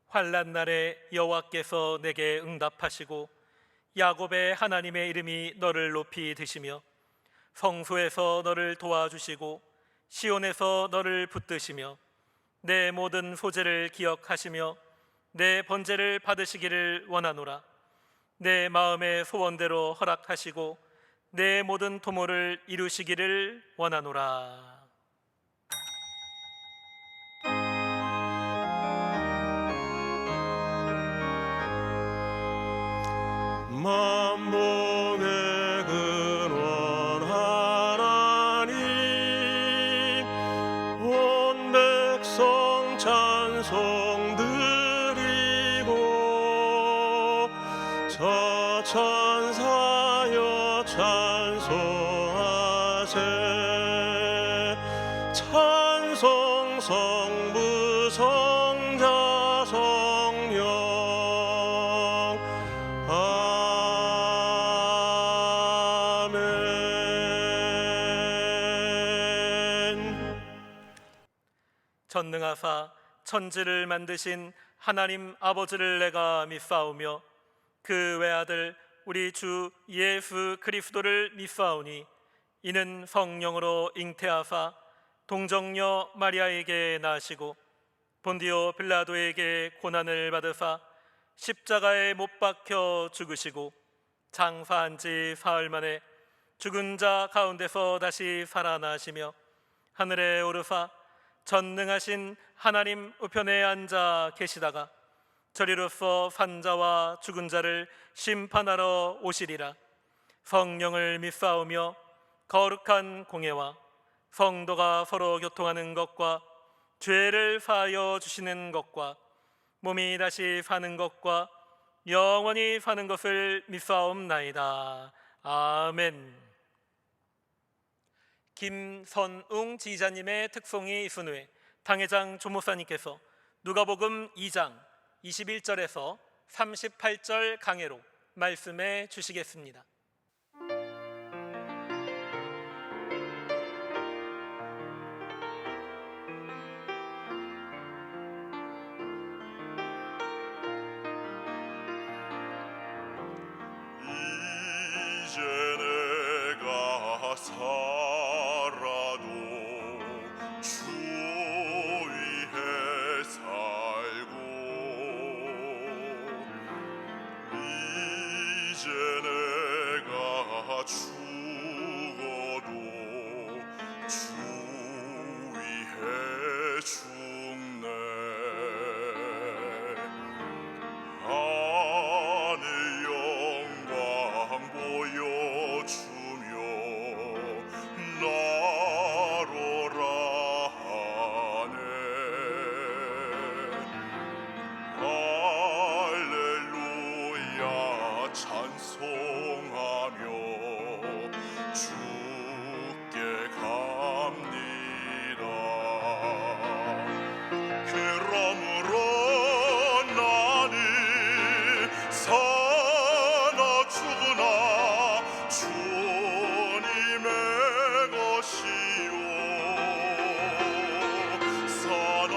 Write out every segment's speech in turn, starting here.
환난 날에 여호와께서 내게 응답하시고 야곱의 하나님의 이름이 너를 높이 드시며 성소에서 너를 도와주시고 시온에서 너를 붙드시며 내 모든 소재를 기억하시며 내 번제를 받으시기를 원하노라. 내 마음의 소원대로 허락하시고 내 모든 도모를 이루시기를 원하노라. 만복의 근원 하나님, 온 백성 찬송 드리고 저 천사여 찬송하세. 찬송 성부 성자 성령 전능하사 천지를 만드신 하나님 아버지를 내가 믿사오며 그 외아들 우리 주 예수 그리스도를 믿사오니 이는 성령으로 잉태하사 동정녀 마리아에게 나시고 본디오 빌라도에게 고난을 받으사 십자가에 못 박혀 죽으시고 장사한 지 사흘 만에 죽은 자 가운데서 다시 살아나시며 하늘에 오르사 전능하신 하나님 우편에 앉아 계시다가 저리로서 산자와 죽은 자를 심판하러 오시리라. 성령을 믿사오며 거룩한 공예와 성도가 서로 교통하는 것과 죄를 사하여 주시는 것과 몸이 다시 사는 것과 영원히 사는 것을 믿사옵나이다. 아멘. 김선웅 지휘자님의 특송이 있은 후에 당회장 조목사님께서 누가복음 2장 21절에서 38절 강해로 말씀해 주시겠습니다. 이제 내가 살아도 주 위해 살고 이제 내가 죽어도 주 위해 죽네. 하늘 영광 보여주며 나로라 하네. 할렐루야 찬송하며 주께 갑니다. 그러므로 나는 사나 죽으나 주님의 것이요 사나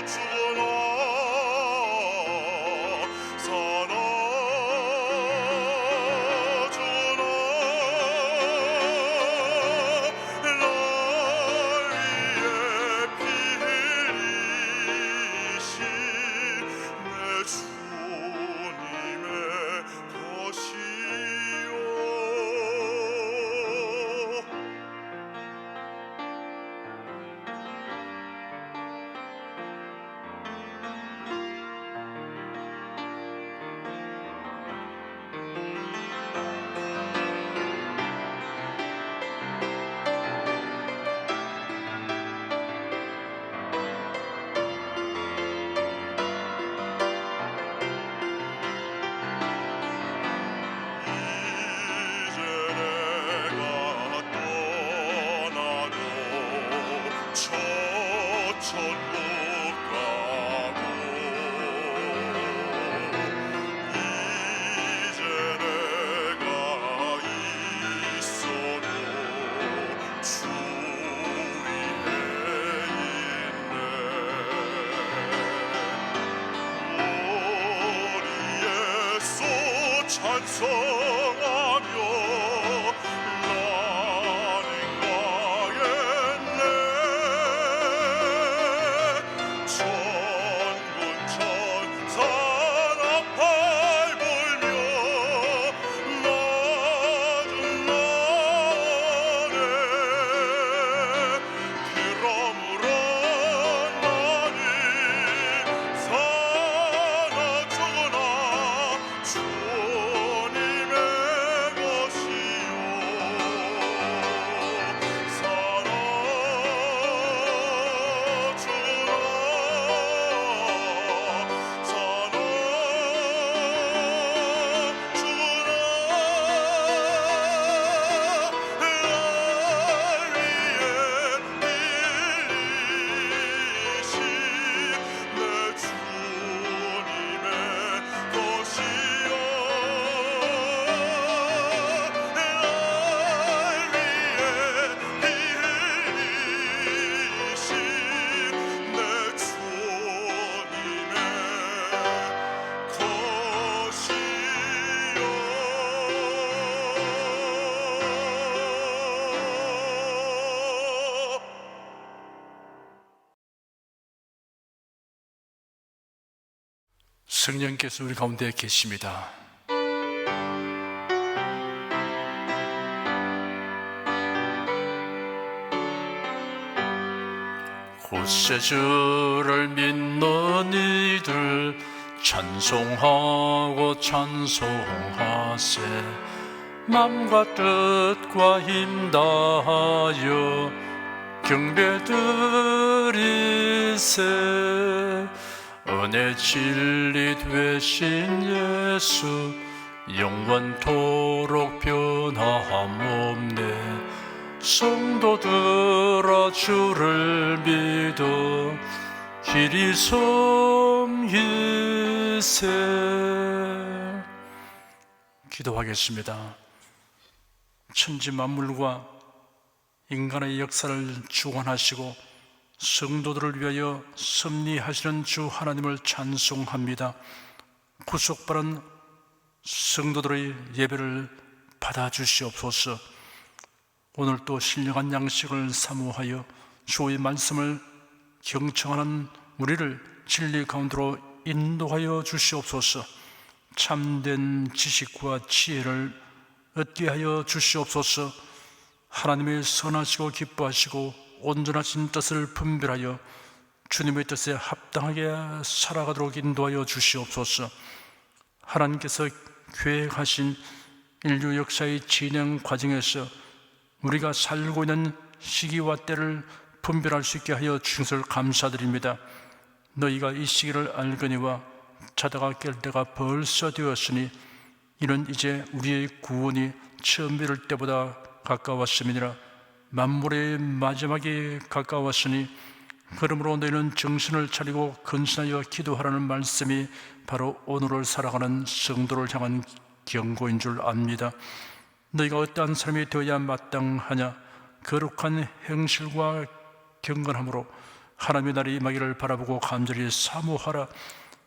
죽으나 사나 죽으나 날 위해 피 흘리신 내 주님의 것이요. 이제 내가 떠나도 저천국 가고 이제 내가 있어도 주 위에 있네. 찬송하며 나는 가겠네. 천군 천사 나팔 불며 나는 나네. 그러므로 나는 사나 죽으나 주님의 것이요. 사나 죽으나 사나 성령께서 우리 가운데 계십니다. 곳세 주를 믿는 이들 찬송하고 찬송하세. 맘과 뜻과 힘 다하여 경배 드리세. 은혜 진리 되신 예수 영원토록 변함없네. 성도들아 주를 믿어 길이 섬기세. 기도하겠습니다. 천지 만물과 인간의 역사를 주관하시고 성도들을 위하여 섭리하시는 주 하나님을 찬송합니다. 구속받은 성도들의 예배를 받아주시옵소서. 오늘 또 신령한 양식을 사모하여 주의 말씀을 경청하는 우리를 진리 가운데로 인도하여 주시옵소서. 참된 지식과 지혜를 얻게 하여 주시옵소서. 하나님의 선하시고 기뻐하시고 온전하신 뜻을 분별하여 주님의 뜻에 합당하게 살아가도록 인도하여 주시옵소서. 하나님께서 계획하신 인류 역사의 진행 과정에서 우리가 살고 있는 시기와 때를 분별할 수 있게 하여 주신 것을 감사드립니다. 너희가 이 시기를 알거니와 자다가 깰 때가 벌써 되었으니 이는 이제 우리의 구원이 처음 이룰 때보다 가까웠음이니라. 만물의 마지막이 가까웠으니 그러므로 너희는 정신을 차리고 근신하여 기도하라는 말씀이 바로 오늘을 살아가는 성도를 향한 경고인 줄 압니다. 너희가 어떠한 사람이 되어야 마땅하냐? 거룩한 행실과 경건함으로 하나님의 날이 임하기를 바라보고 간절히 사모하라.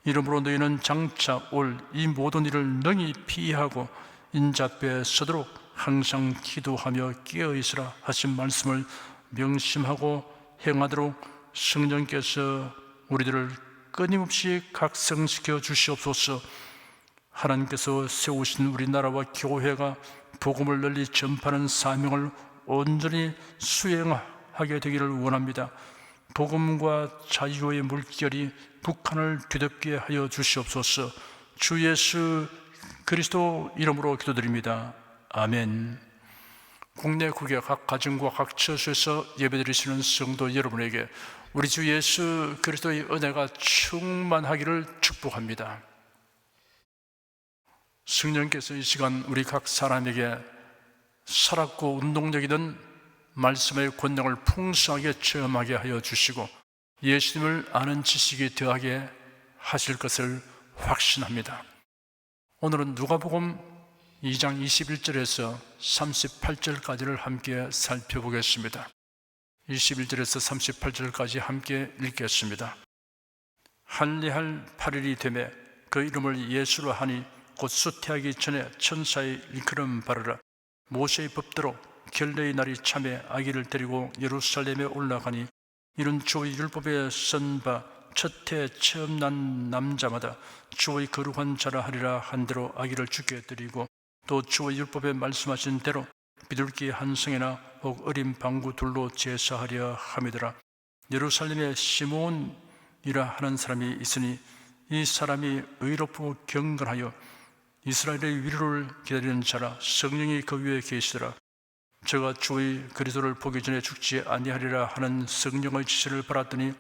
이러므로 너희는 장차 올 이 모든 일을 능히 피하고 인자앞에 서도록 항상 기도하며 깨어있으라 하신 말씀을 명심하고 행하도록 성령께서 우리들을 끊임없이 각성시켜 주시옵소서. 하나님께서 세우신 우리나라와 교회가 복음을 널리 전파하는 사명을 온전히 수행하게 되기를 원합니다. 복음과 자유의 물결이 북한을 뒤덮게 하여 주시옵소서. 주 예수 그리스도 이름으로 기도드립니다. 아멘. 국내 국외 각 가정과 각 처소에서 예배드리시는 성도 여러분에게 우리 주 예수 그리스도의 은혜가 충만하기를 축복합니다. 성령께서 이 시간 우리 각 사람에게 살았고 운동력 있는 말씀의 권능을 풍성하게 체험하게 하여 주시고 예수님을 아는 지식이 더하게 하실 것을 확신합니다. 오늘은 누가복음 2장 21절에서 38절까지를 함께 살펴보겠습니다. 21절에서 38절까지 함께 읽겠습니다. 한리할 8일이 되매 그 이름을 예수로 하니 곧 수태하기 전에 천사의 일컬음 바르라. 모세의 법대로 결례의 날이 참에 아기를 데리고 예루살렘에 올라가니 이는 주의 율법에 쓴 바 첫해 처음 난 남자마다 주의 거룩한 자라 하리라 한 대로 아기를 주께 드리고, 또 주의 율법에 말씀하신 대로 비둘기 한 성이나 혹 어린 방구 둘로 제사하려 함이더라. 예루살렘에 시몬이라 하는 사람이 있으니 이 사람이 의롭고 경건하여 이스라엘의 위로를 기다리는 자라. 성령이 그 위에 계시더라. 저가 주의 그리스도를 보기 전에 죽지 아니하리라 하는 성령의 지시를 받았더니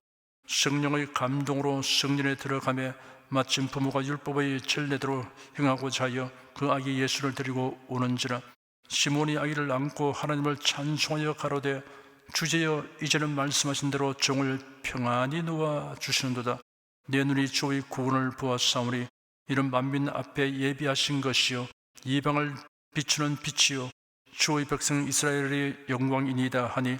성령의 감동으로 성전에 들어가매 마침 부모가 율법의 전례대로 행하고자 하여 그 아기 예수를 데리고 오는지라. 시몬이 아기를 안고 하나님을 찬송하여 가로되, 주제여 이제는 말씀하신 대로 종을 평안히 놓아 주시는도다. 내 눈이 주의 구원을 보았사오니 이는 만민 앞에 예비하신 것이요 이방을 비추는 빛이요 주의 백성 이스라엘의 영광이니이다 하니,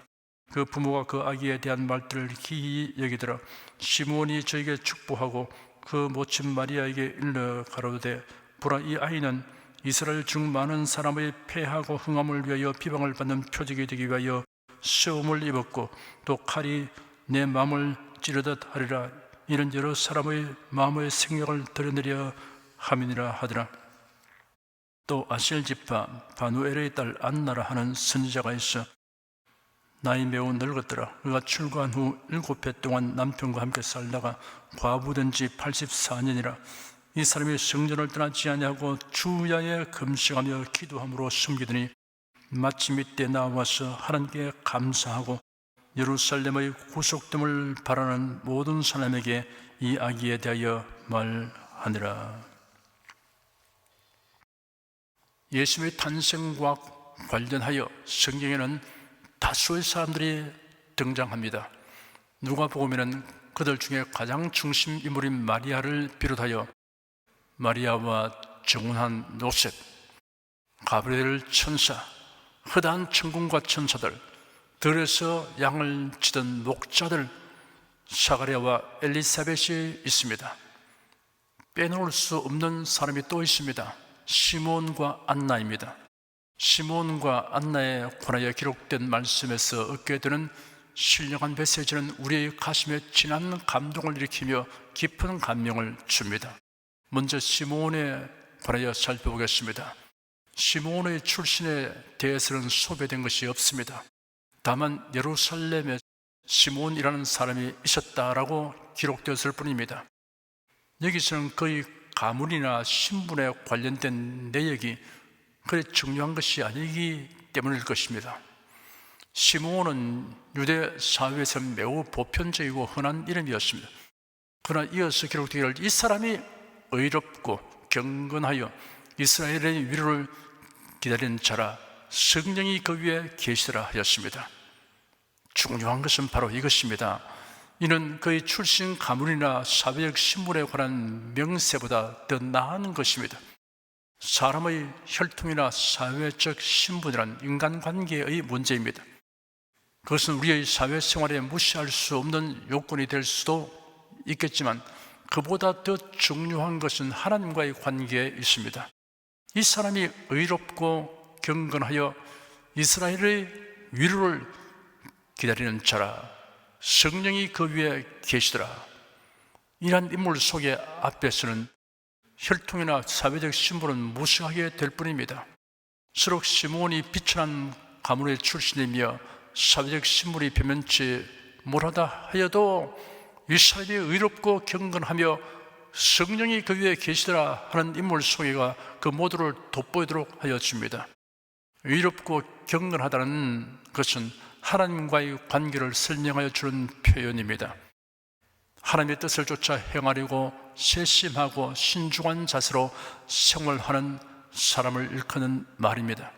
그 부모가 그 아기에 대한 말들을 기이 여기더라. 시몬이 저에게 축복하고 그 모친 마리아에게 일러 가로되, 보라, 이 아이는 이스라엘 중 많은 사람의 폐하고 흥함을 위하여 비방을 받는 표적이 되기 위하여 수험을 입었고, 또 칼이 내 마음을 찌르듯 하리라. 이는 여러 사람의 마음의 생각을 드러내려 함이니라 하더라. 또 아셀 지파 바누엘의 딸 안나라 하는 선지자가 있어 나이 매우 늙었더라. 그가 출가한 후 7해 동안 남편과 함께 살다가 과부된 지 84년이라. 이 사람이 성전을 떠나지 아니하고 주야에 금식하며 기도함으로 숨기더니 마침 이때 나와서 하나님께 감사하고 예루살렘의 구속됨을 바라는 모든 사람에게 이 아기에 대하여 말하니라. 예수의 탄생과 관련하여 성경에는 다수의 사람들이 등장합니다. 누가복음에는 그들 중에 가장 중심 인물인 마리아를 비롯하여 마리아와 정혼한 요셉, 가브리엘 천사, 허다한 천군과 천사들, 들에서 양을 치던 목자들, 사가랴와 엘리사벳이 있습니다. 빼놓을 수 없는 사람이 또 있습니다. 시몬과 안나입니다. 시몬과 안나에 관하여 기록된 말씀에서 얻게 되는 신령한 메시지는 우리의 가슴에 진한 감동을 일으키며 깊은 감명을 줍니다. 먼저 시몬에 관하여 살펴보겠습니다. 시몬의 출신에 대해서는 소개된 것이 없습니다. 다만 예루살렘에 시몬이라는 사람이 있었다라고 기록되었을 뿐입니다. 여기서는 그의 가문이나 신분에 관련된 내역이 그리 중요한 것이 아니기 때문일 것입니다. 시몬은 유대 사회에서 매우 보편적이고 흔한 이름이었습니다. 그러나 이어서 기록되기를 이 사람이 의롭고 경건하여 이스라엘의 위로를 기다리는 자라, 성령이 그 위에 계시더라 하였습니다. 중요한 것은 바로 이것입니다. 이는 그의 출신 가문이나 사회적 신분에 관한 명세보다 더 나은 것입니다. 사람의 혈통이나 사회적 신분이란 인간관계의 문제입니다. 그것은 우리의 사회생활에 무시할 수 없는 요건이 될 수도 있겠지만 그보다 더 중요한 것은 하나님과의 관계에 있습니다. 이 사람이 의롭고 경건하여 이스라엘의 위로를 기다리는 자라, 성령이 그 위에 계시더라. 이러한 인물 속에 앞에서는 혈통이나 사회적 신분은 무시하게 될 뿐입니다. 서로 시몬이 비천한 가문의 출신이며 사회적 신분이 변변치 못하다 하여도 이 사람이 의롭고 경건하며 성령이 그 위에 계시더라 하는 인물 소개가 그 모두를 돋보이도록 하여 줍니다. 의롭고 경건하다는 것은 하나님과의 관계를 설명하여 주는 표현입니다. 하나님의 뜻을 쫓아 행하려고 세심하고 신중한 자세로 생활하는 사람을 일컫는 말입니다.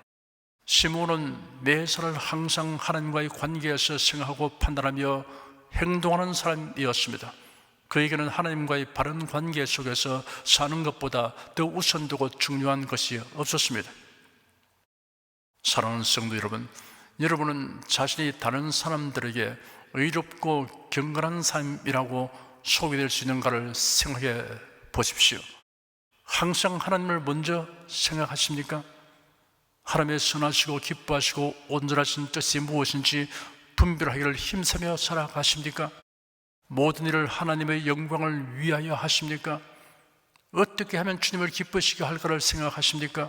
시몬은 매사를 항상 하나님과의 관계에서 생각하고 판단하며 행동하는 사람이었습니다. 그에게는 하나님과의 바른 관계 속에서 사는 것보다 더 우선되고 중요한 것이 없었습니다. 사랑하는 성도 여러분, 여러분은 자신이 다른 사람들에게 의롭고 경건한 삶이라고 소개될 수 있는가를 생각해 보십시오. 항상 하나님을 먼저 생각하십니까? 하나님의 선하시고 기뻐하시고 온전하신 뜻이 무엇인지 분별하기를 힘쓰며 살아가십니까? 모든 일을 하나님의 영광을 위하여 하십니까? 어떻게 하면 주님을 기쁘시게 할까를 생각하십니까?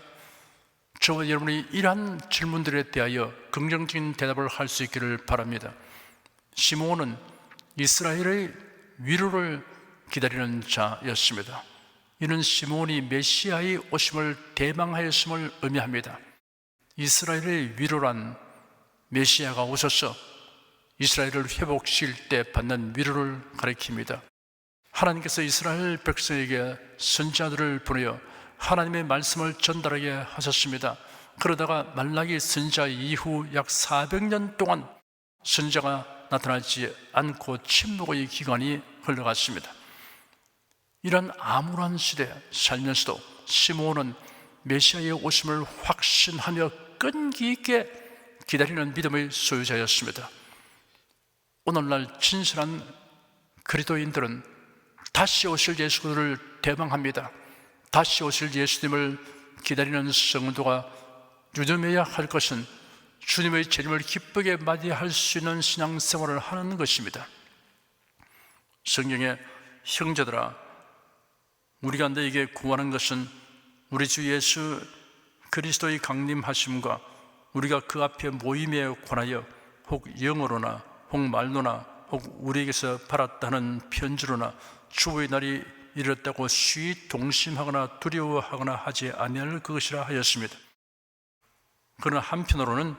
저와 여러분이 이러한 질문들에 대하여 긍정적인 대답을 할 수 있기를 바랍니다. 시므온은 이스라엘의 위로를 기다리는 자였습니다. 이는 시므온이 메시아의 오심을 대망하였음을 의미합니다. 이스라엘의 위로란 메시아가 오셔서 이스라엘을 회복시킬 때 받는 위로를 가리킵니다. 하나님께서 이스라엘 백성에게 선지자들을 보내어 하나님의 말씀을 전달하게 하셨습니다. 그러다가 말라기 선지자 이후 약 400년 동안 선지자가 나타나지 않고 침묵의 기간이 흘러갔습니다. 이런 암울한 시대에 살면서도 시므온은 메시아의 오심을 확신하며 끈기 있게 기다리는 믿음의 소유자였습니다. 오늘날 진실한 그리스도인들은 다시 오실 예수를 대망합니다. 다시 오실 예수님을 기다리는 성도가 유념해야 할 것은 주님의 재림을 기쁘게 맞이할 수 있는 신앙생활을 하는 것입니다. 성경에 형제들아, 우리가 너에게 구하는 것은 우리 주 예수 그리스도의 강림하심과 우리가 그 앞에 모임에 관하여 혹 영어로나 혹 말로나 혹 우리에게서 받았다는 편지로나 주의 날이 이르렀다고 쉬이 동심하거나 두려워하거나 하지 아니할 것이라 하였습니다. 그러나 한편으로는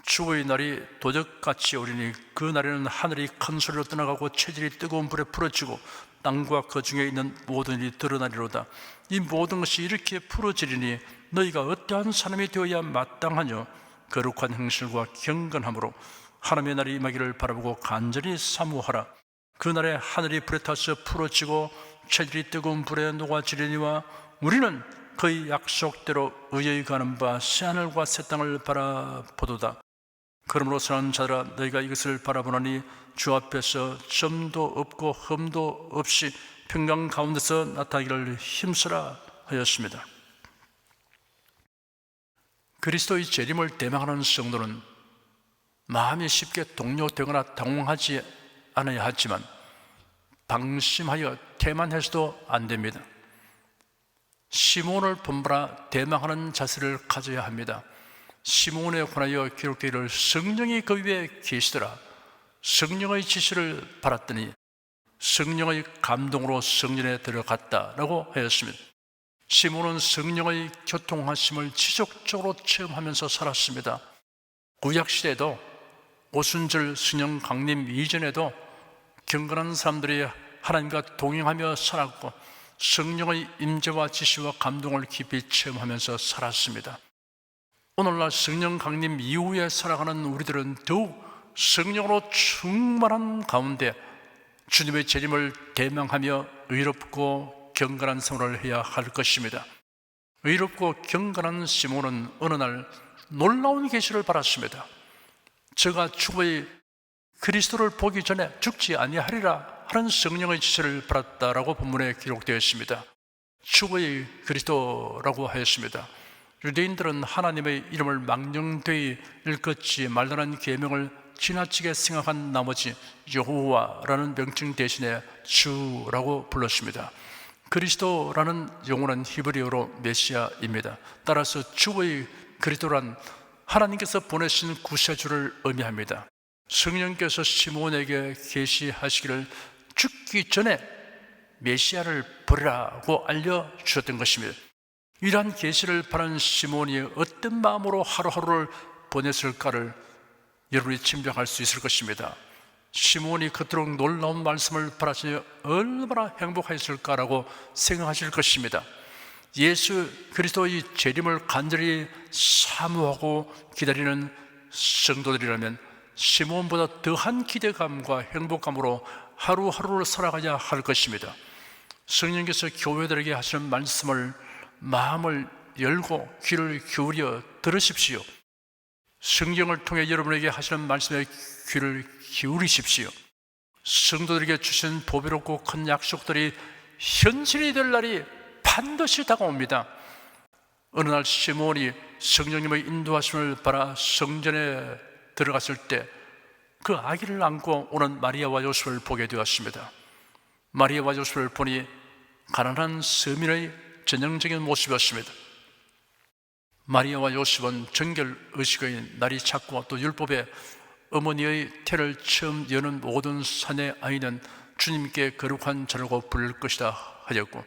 주의 날이 도적같이 오리니 그 날에는 하늘이 큰 소리로 떠나가고 체질이 뜨거운 불에 풀어지고 땅과 그 중에 있는 모든 일이 드러나리로다. 이 모든 것이 이렇게 풀어지리니 너희가 어떠한 사람이 되어야 마땅하뇨? 거룩한 행실과 경건함으로 하나님의 날이 임하기를 바라보고 간절히 사모하라. 그 날에 하늘이 불에 타서 풀어지고 체질이 뜨거운 불에 녹아지리니와 우리는 그의 약속대로 의의 가는 바 새하늘과 새 땅을 바라보도다. 그러므로 사는 자들아, 너희가 이것을 바라보나니 주 앞에서 점도 없고 흠도 없이 평강 가운데서 나타나기를 힘쓰라 하였습니다. 그리스도의 재림을 대망하는 성도는 마음이 쉽게 동요되거나 당황하지 않아야 하지만 방심하여 태만해서도 안 됩니다. 시므온을 본받아 대망하는 자세를 가져야 합니다. 시므온에 관하여 기록되기를 성령이 그 위에 계시더라. 성령의 지시를 받았더니 성령의 감동으로 성전에 들어갔다라고 하였습니다. 시므온은 성령의 교통하심을 지속적으로 체험하면서 살았습니다. 구약시대에도 오순절 성령 강림 이전에도 경건한 사람들이 하나님과 동행하며 살았고 성령의 임재와 지시와 감동을 깊이 체험하면서 살았습니다. 오늘날 성령 강림 이후에 살아가는 우리들은 더욱 성령으로 충만한 가운데 주님의 재림을 대망하며 의롭고 경건한 생활을 해야 할 것입니다. 의롭고 경건한 시므온은 어느 날 놀라운 계시를 받았습니다. 저가 죽의 그리스도를 보기 전에 죽지 아니하리라 하는 성령의 지시를 받았다라고 본문에 기록되어 있습니다. 죽의 그리스도라고 하였습니다. 유대인들은 하나님의 이름을 망령되이 일컫지 말라는 계명을 지나치게 생각한 나머지 여호와라는 명칭 대신에 주라고 불렀습니다. 그리스도라는 용어는 히브리어로 메시아입니다. 따라서 주의 그리스도란 하나님께서 보내신 구세주를 의미합니다. 성령께서 시므온에게 계시하시기를 죽기 전에 메시아를 보리라고 알려주셨던 것입니다. 이러한 계시를 받은 시므온이 어떤 마음으로 하루하루를 보냈을까를 여러분이 짐작할 수 있을 것입니다. 시므온이 그토록 놀라운 말씀을 받았으니 얼마나 행복했을까라고 생각하실 것입니다. 예수 그리스도의 재림을 간절히 사모하고 기다리는 성도들이라면 시므온보다 더한 기대감과 행복감으로 하루하루를 살아가야 할 것입니다. 성령께서 교회들에게 하시는 말씀을 마음을 열고 귀를 기울여 들으십시오. 성경을 통해 여러분에게 하시는 말씀에 귀를 기울이십시오. 성도들에게 주신 보배롭고 큰 약속들이 현실이 될 날이 반드시 다가옵니다. 어느 날 시몬이 성령님의 인도하심을 받아 성전에 들어갔을 때 그 아기를 안고 오는 마리아와 요셉을 보게 되었습니다. 마리아와 요셉을 보니 가난한 서민의 전형적인 모습이었습니다. 마리아와 요셉은 정결의식의 날이 찼고 또 율법에 어머니의 태를 처음 여는 모든 사내 아이는 주님께 거룩한 자라고 부를 것이다 하였고,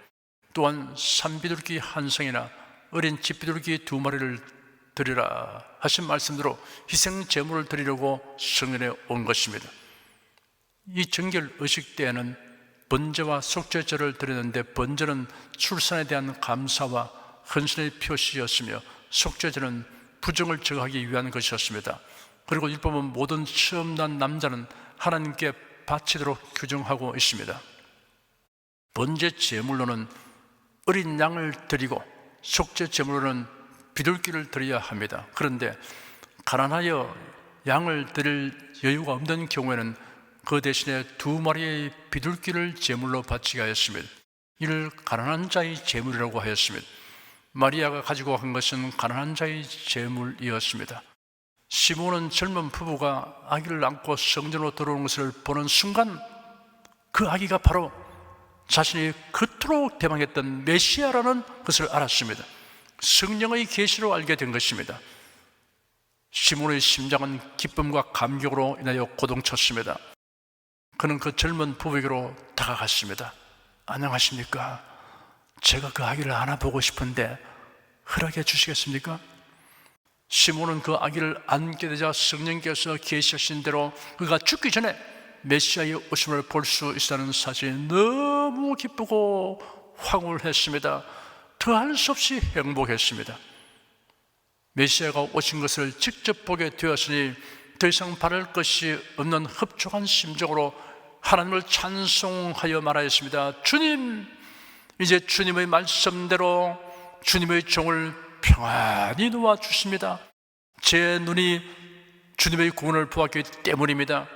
또한 산비둘기 한 쌍이나 어린 집비둘기 2마리를 드리라 하신 말씀대로 희생 제물을 드리려고 성전에 온 것입니다. 이 정결의식 때에는 번제와 속죄제를 드렸는데, 번제는 출산에 대한 감사와 헌신의 표시였으며 속죄제는 부정을 제거하기 위한 것이었습니다. 그리고 율법은 모든 처음 난 남자는 하나님께 바치도록 규정하고 있습니다. 번제 제물로는 어린 양을 드리고 속죄 제물로는 비둘기를 드려야 합니다. 그런데 가난하여 양을 드릴 여유가 없는 경우에는 그 대신에 2마리의 비둘기를 제물로 바치게 하였습니다. 이를 가난한 자의 제물이라고 하였습니다. 마리아가 가지고 간 것은 가난한 자의 제물이었습니다. 시몬은 젊은 부부가 아기를 안고 성전으로 들어오는 것을 보는 순간 그 아기가 바로 자신이 그토록 대망했던 메시아라는 것을 알았습니다. 성령의 계시로 알게 된 것입니다. 시몬의 심장은 기쁨과 감격으로 인하여 고동쳤습니다. 그는 그 젊은 부부에게로 다가갔습니다. 안녕하십니까? 제가 그 아기를 안아보고 싶은데 허락해 주시겠습니까? 시몬은 그 아기를 안게 되자 성령께서 계시하신 대로 그가 죽기 전에 메시아의 오심을 볼 수 있다는 사실이 너무 기쁘고 황홀했습니다. 더할 수 없이 행복했습니다. 메시아가 오신 것을 직접 보게 되었으니 더 이상 바랄 것이 없는 흡족한 심정으로 하나님을 찬송하여 말하였습니다. 주님, 이제 주님의 말씀대로 주님의 종을 평안히 놓아주십니다. 제 눈이 주님의 구원을 보았기 때문입니다.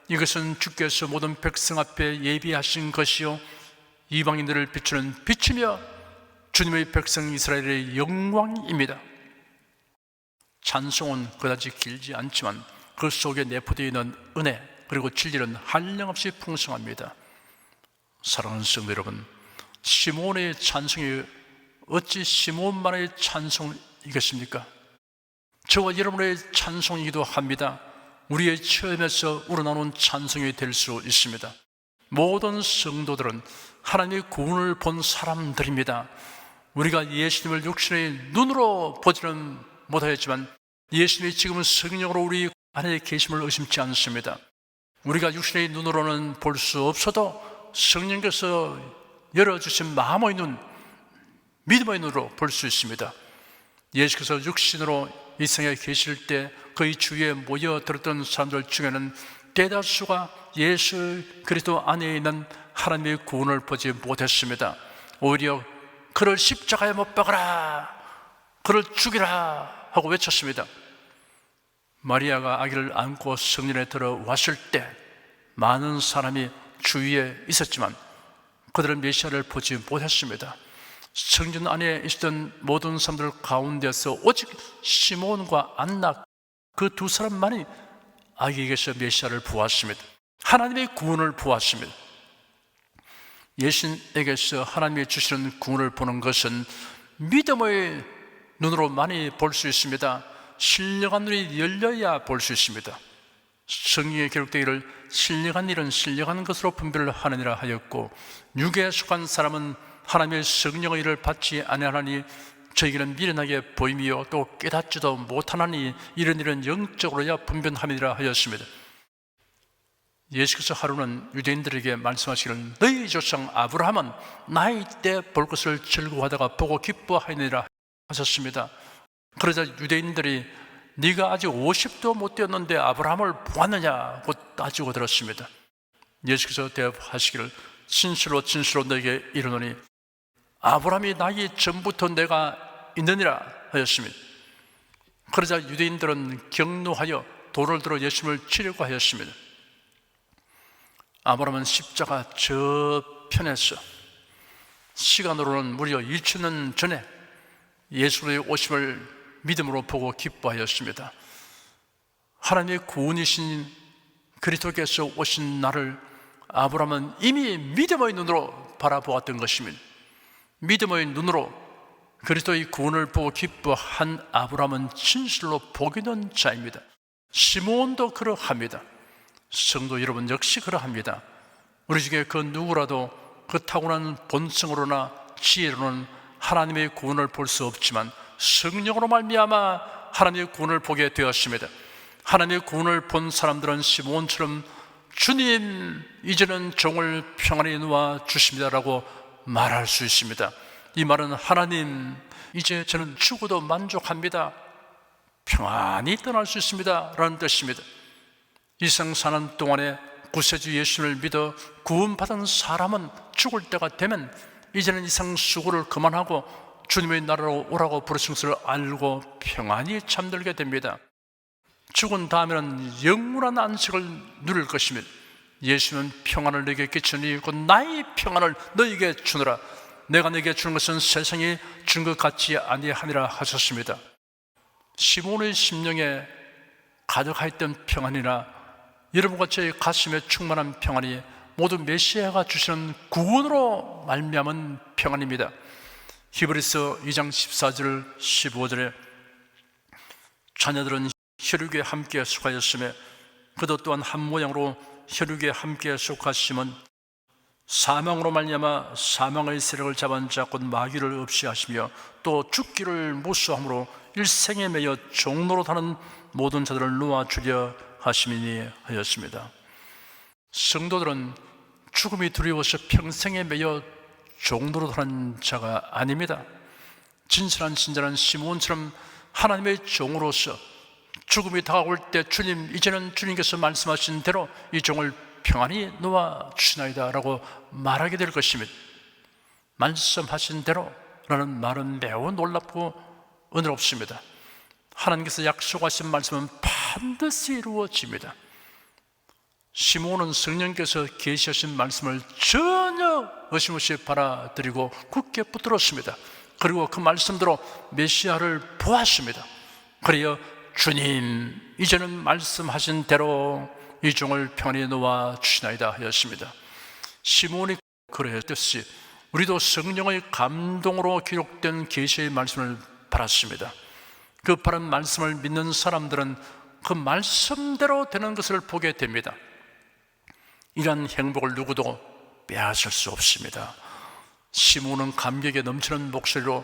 이것은 주께서 모든 백성 앞에 예비하신 것이요 이방인들을 비추는 빛이며 주님의 백성 이스라엘의 영광입니다. 찬송은 그다지 길지 않지만 그 속에 내포되어 있는 은혜 그리고 진리는 한량없이 풍성합니다. 사랑하는 성도 여러분, 시몬의 찬송이 어찌 시몬만의 찬송이겠습니까? 저와 여러분의 찬송이기도 합니다. 우리의 체험에서 우러나오는 찬송이 될 수 있습니다. 모든 성도들은 하나님의 구원을 본 사람들입니다. 우리가 예수님을 육신의 눈으로 보지는 못하였지만 예수님이 지금은 성령으로 우리 안에 계심을 의심치 않습니다. 우리가 육신의 눈으로는 볼 수 없어도 성령께서 열어주신 마음의 눈, 믿음의 눈으로 볼 수 있습니다. 예수께서 육신으로 이 세상에 계실 때 그의 주위에 모여들었던 사람들 중에는 대다수가 예수 그리스도 안에 있는 하나님의 구원을 보지 못했습니다. 오히려 그를 십자가에 못 박아라, 그를 죽이라 하고 외쳤습니다. 마리아가 아기를 안고 성전에 들어왔을 때 많은 사람이 주위에 있었지만 그들은 메시아를 보지 못했습니다. 성전 안에 있었던 모든 사람들 가운데서 오직 시몬과 안나 그 2사람만이 아기에게서 메시아를 보았습니다. 하나님의 구원을 보았습니다. 예수님에게서 하나님이 주시는 구원을 보는 것은 믿음의 눈으로 많이 볼 수 있습니다. 신령한 눈이 열려야 볼 수 있습니다. 성경에 기록되기를 신령한 일은 신령한 것으로 분별을 하느니라 하였고, 육에 속한 사람은 하나님의 성령의 일을 받지 아니하나니 저에게는 미련하게 보이며 또 깨닫지도 못하나니 이런 일은 영적으로야 분별함이라 하였습니다. 예수께서 하루는 유대인들에게 말씀하시기를 너희 조상 아브라함은 나이 때 볼 것을 즐거워하다가 보고 기뻐하니라 하셨습니다. 그러자 유대인들이 네가 아직 50도 못 되었는데 아브라함을 보았느냐고 따지고 들었습니다. 예수께서 대답하시기를 진실로 진실로 너에게 이르노니 아브라함이 나기 전부터 내가 있느니라 하였습니다. 그러자 유대인들은 격노하여 돌을 들어 예수님을 치려고 하였습니다. 아브라함은 십자가 저편에서 시간으로는 무려 2000년 전에 예수의 오심을 믿음으로 보고 기뻐하였습니다. 하나님의 구원이신 그리스도께서 오신 날을 아브라함은 이미 믿음의 눈으로 바라보았던 것입니다. 믿음의 눈으로 그리스도의 구원을 보고 기뻐한 아브라함은 진실로 복이 있는 자입니다. 시므온도 그러합니다. 성도 여러분 역시 그러합니다. 우리 중에 그 누구라도 그 타고난 본성으로나 지혜로는 하나님의 구원을 볼 수 없지만 성령으로 말미암아 하나님의 구원을 보게 되었습니다. 하나님의 구원을 본 사람들은 시므온처럼 주님, 이제는 종을 평안히 놓아 주십니다라고 말할 수 있습니다. 이 말은 하나님, 이제 저는 죽어도 만족합니다, 평안히 떠날 수 있습니다 라는 뜻입니다. 이 세상 사는 동안에 구세주 예수를 믿어 구원받은 사람은 죽을 때가 되면 이제는 이 세상 수고를 그만하고 주님의 나라로 오라고 부르신 것을 알고 평안히 잠들게 됩니다. 죽은 다음에는 영원한 안식을 누릴 것입니다. 예수는 평안을 너에게 끼치니 곧 나의 평안을 너에게 주노라. 내가 너에게 주는 것은 세상이 준 것 같지 아니하니라 하셨습니다. 시몬의 심령에 가득하였던 평안이나 여러분과 저의 가슴에 충만한 평안이 모두 메시아가 주시는 구원으로 말미암은 평안입니다. 히브리서 2장 14절 15절에 자녀들은 혈육에 함께 속하였으며 그도 또한 한 모양으로 혈육에 함께 속하심은 사망으로 말미암아 사망의 세력을 잡은 자 곧 마귀를 없이 하시며 또 죽기를 무수함으로 일생에 매여 종노릇하는 모든 자들을 놓아주려 하심이니 하였습니다. 성도들은 죽음이 두려워서 평생에 매여 종노릇하는 자가 아닙니다. 진실한 신자는 시므온처럼 하나님의 종으로서 죽음이 다가올 때 주님, 이제는 주님께서 말씀하신 대로 이 종을 평안히 놓아 주시나이다 라고 말하게 될 것입니다. 말씀하신 대로 라는 말은 매우 놀랍고 은혜롭습니다. 하나님께서 약속하신 말씀은 반드시 이루어집니다. 시므온은 성령께서 계시하신 말씀을 전혀 의심 없이 받아들이고 굳게 붙들었습니다. 그리고 그 말씀대로 메시아를 보았습니다. 그리하여 주님, 이제는 말씀하신 대로 이 종을 평안히 놓아 주시나이다 하였습니다. 시므온이 그러했듯이 우리도 성령의 감동으로 기록된 계시의 말씀을 받았습니다. 그 바른 말씀을 믿는 사람들은 그 말씀대로 되는 것을 보게 됩니다. 이러한 행복을 누구도 빼앗을 수 없습니다. 시므온은 감격에 넘치는 목소리로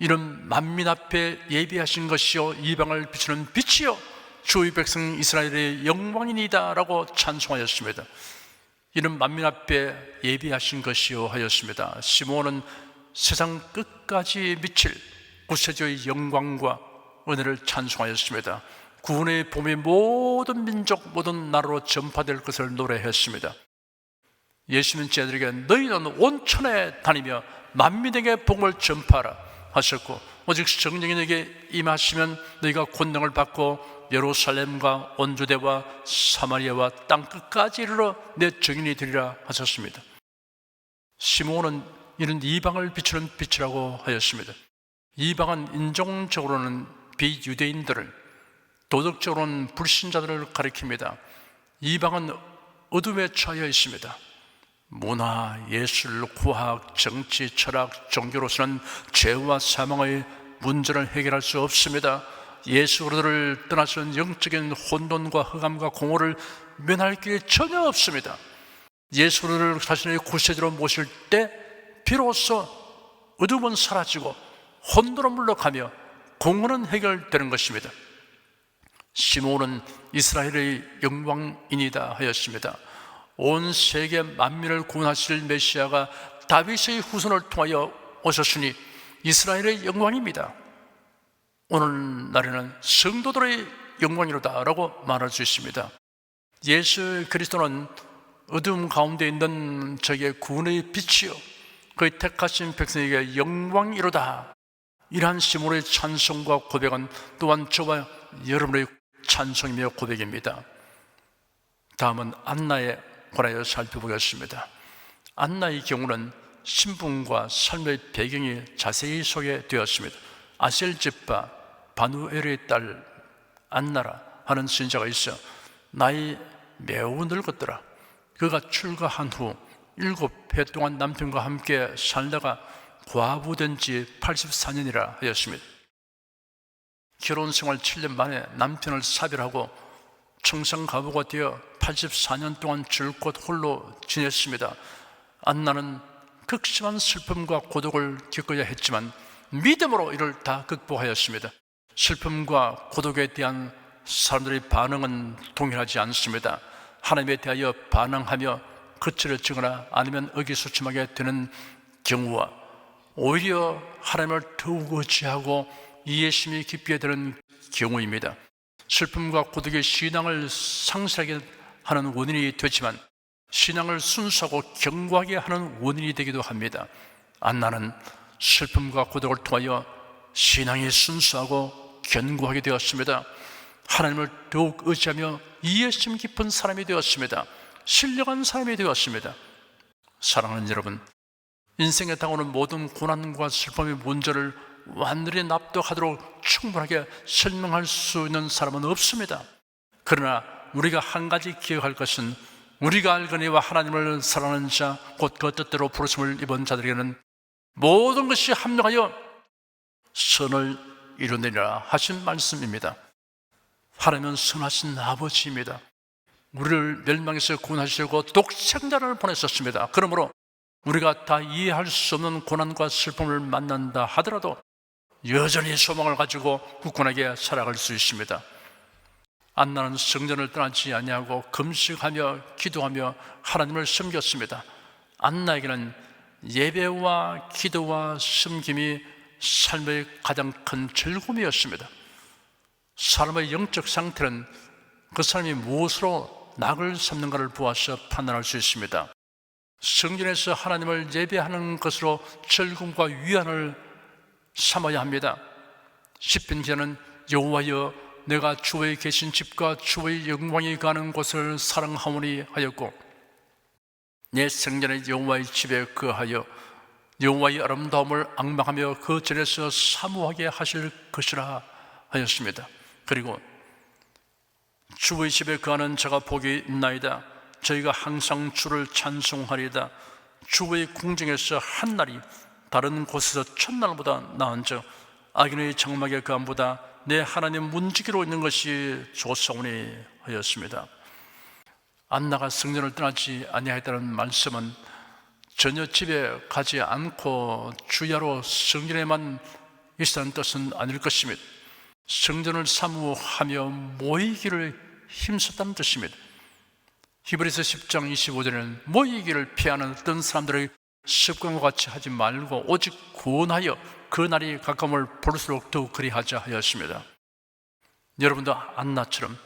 이는 만민 앞에 예비하신 것이요 이방을 비추는 빛이요 주의 백성 이스라엘의 영광이니이다 라고 찬송하였습니다. 이는 만민 앞에 예비하신 것이요 하였습니다. 시므온은 세상 끝까지 미칠 구세주의 영광과 은혜를 찬송하였습니다. 구원의 봄이 모든 민족 모든 나라로 전파될 것을 노래했습니다. 예수님은 제자들에게 너희는 온천에 다니며 만민에게 복음을 전파하라 하셨고 오직 성령이 너에게 임하시면 너희가 권능을 받고 예루살렘과 온 유대와 사마리아와 땅끝까지 이르러 내 증인이 되리라 하셨습니다. 시므온은 이는 이방을 비추는 빛이라고 하였습니다. 이방은 인종적으로는 비유대인들을, 도덕적으로는 불신자들을 가리킵니다. 이방은 어둠에 처해 있습니다. 문화, 예술, 과학, 정치, 철학, 종교로서는 죄와 사망의 문제를 해결할 수 없습니다. 예수 그리스도를 떠나서는 영적인 혼돈과 흑암과 공허를 면할 길이 전혀 없습니다. 예수 그리스도를 자신의 구세주로 모실 때 비로소 어둠은 사라지고 혼돈은 물러가며 공허는 해결되는 것입니다. 시므온은 이스라엘의 영광이니이다 하였습니다. 온 세계 만민을 구원하실 메시아가 다윗의 후손을 통하여 오셨으니 이스라엘의 영광입니다. 오늘날에는 성도들의 영광이로다 라고 말할 수 있습니다. 예수 그리스도는 어둠 가운데 있는 저에게 구원의 빛이요 그의 택하신 백성에게 영광이로다. 이러한 시므온의 찬송과 고백은 또한 저와 여러분의 찬송이며 고백입니다. 다음은 안나에 관하여 살펴보겠습니다. 안나의 경우는 신분과 삶의 배경이 자세히 소개되었습니다. 아셀집바 바누엘의 딸 안나라 하는 신자가 있어 나이 매우 늙었더라. 그가 출가한 후 7해 동안 남편과 함께 살다가 과부된 지 84년이라 하였습니다. 결혼 생활 7년 만에 남편을 사별하고 청산가부가 되어 84년 동안 줄곧 홀로 지냈습니다. 안나는 극심한 슬픔과 고독을 겪어야 했지만 믿음으로 이를 다 극복하였습니다. 슬픔과 고독에 대한 사람들의 반응은 동일하지 않습니다. 하나님에 대하여 반항하며 거칠어지거나 아니면 의기소침하게 되는 경우와 오히려 하나님을 더욱 의지하고 이해심이 깊게 되는 경우입니다. 슬픔과 고독의 신앙을 상실하게 하는 원인이 되지만 신앙을 순수하고 견고하게 하는 원인이 되기도 합니다. 안나는 슬픔과 고독을 통하여 신앙이 순수하고 견고하게 되었습니다. 하나님을 더욱 의지하며 이해심 깊은 사람이 되었습니다. 신령한 사람이 되었습니다. 사랑하는 여러분, 인생에 당하는 모든 고난과 슬픔의 문제를 완전히 납득하도록 충분하게 설명할 수 있는 사람은 없습니다. 그러나 우리가 한 가지 기억할 것은 우리가 알거니와 하나님을 사랑하는 자 곧 그 뜻대로 부르심을 입은 자들에게는 모든 것이 합력하여 선을 이루느니라 하신 말씀입니다. 하나님은 선하신 아버지입니다. 우리를 멸망에서 구원하시려고 독생자를 보내셨습니다. 그러므로 우리가 다 이해할 수 없는 고난과 슬픔을 만난다 하더라도 여전히 소망을 가지고 굳건하게 살아갈 수 있습니다. 안나는 성전을 떠나지 아니하고 금식하며 기도하며 하나님을 섬겼습니다. 안나에게는 예배와 기도와 섬김이 삶의 가장 큰 즐거움이었습니다. 사람의 영적 상태는 그 사람이 무엇으로 낙을 삼는가를 보아서 판단할 수 있습니다. 성전에서 하나님을 예배하는 것으로 즐거움과 위안을 삼아야 합니다. 시편 기자는 여호와여 내가 주의 계신 집과 주의 영광이 가는 곳을 사랑하오니 하였고 내 성전의 여호와의 집에 거하여 여호와의 아름다움을 앙망하며 그 전에서 사모하게 하실 것이라 하였습니다. 그리고 주의 집에 거하는 자가 복이 있나이다. 저희가 항상 주를 찬송하리이다. 주의 궁정에서 한 날이 다른 곳에서 첫날보다 나은즉 악인의 장막의 거함보다 내 하나님 문지기로 있는 것이 좋사오니 하였습니다. 안나가 성전을 떠나지 아니하였다는 말씀은 전혀 집에 가지 않고 주야로 성전에만 있었다는 뜻은 아닐 것입니다. 성전을 사모하며 모이기를 힘썼다는 뜻입니다. 히브리서 10장 25절에는 모이기를 피하는 어떤 사람들의 습관과 같이 하지 말고 오직 구원하여 그 날이 가까움을 볼수록 더욱 그리하자 하였습니다. 여러분도 안나처럼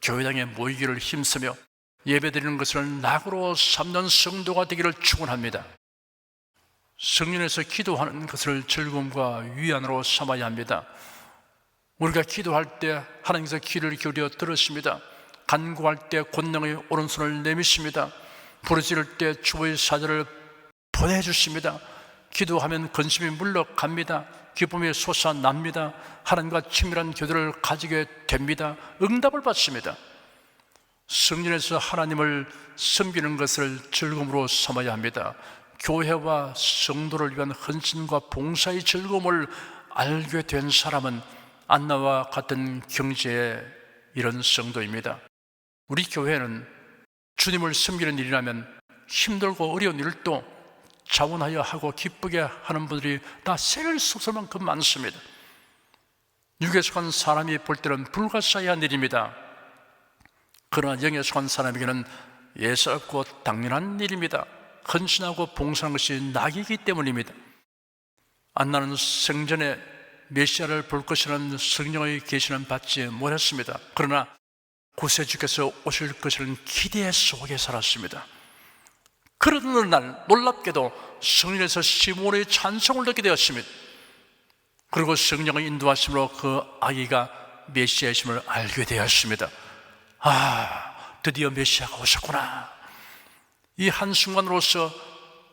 교회당에 모이기를 힘쓰며 예배드리는 것을 낙으로 삼는 성도가 되기를 축원합니다. 성전에서 기도하는 것을 즐거움과 위안으로 삼아야 합니다. 우리가 기도할 때 하나님께서 귀를 기울여 들으십니다. 간구할 때 권능의 오른손을 내미십니다. 부르짖을 때 주의 사자를 보내주십니다. 기도하면 근심이 물러갑니다. 기쁨이 솟아납니다. 하나님과 친밀한 교제를 가지게 됩니다. 응답을 받습니다. 성전에서 하나님을 섬기는 것을 즐거움으로 삼아야 합니다. 교회와 성도를 위한 헌신과 봉사의 즐거움을 알게 된 사람은 안나와 같은 경지의 이런 성도입니다. 우리 교회는 주님을 섬기는 일이라면 힘들고 어려운 일도 자원하여 하고 기쁘게 하는 분들이 다 세를 쏟을 만큼 많습니다. 육에 속한 사람이 볼 때는 불가사의한 일입니다. 그러나 영에 속한 사람에게는 예사롭고 당연한 일입니다. 헌신하고 봉사하는 것이 낙이기 때문입니다. 안나는 생전에 메시아를 볼 것이라는 성령의 계시는 받지 못했습니다. 그러나 구세주께서 오실 것이라는 기대 속에 살았습니다. 그러던 날 놀랍게도 성령에서 시몬의 찬송을 듣게 되었습니다. 그리고 성령의 인도하심으로 그 아기가 메시아이심을 알게 되었습니다. 드디어 메시아가 오셨구나. 이 한순간으로서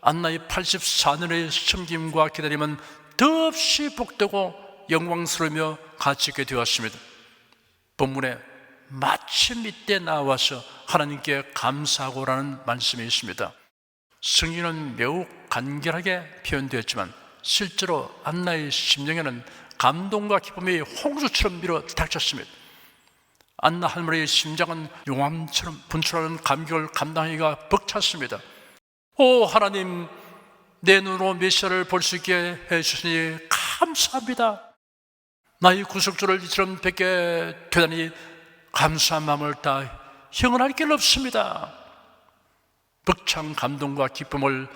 안나의 84년의 섬김과 기다림은 더없이 복되고 영광스러우며 가치있게 되었습니다. 본문에 마침 이때 나와서 하나님께 감사하고라는 말씀이 있습니다. 성경은 매우 간결하게 표현되었지만 실제로 안나의 심령에는 감동과 기쁨이 홍수처럼 밀어 닥쳤습니다. 안나 할머니의 심장은 용암처럼 분출하는 감격을 감당하기가 벅찼습니다. 오 하나님, 내 눈으로 메시아를 볼 수 있게 해주시니 감사합니다. 나의 구속주를 이처럼 뵙게 되다니 감사한 마음을 다 형언할 길 없습니다. 벅찬 감동과 기쁨을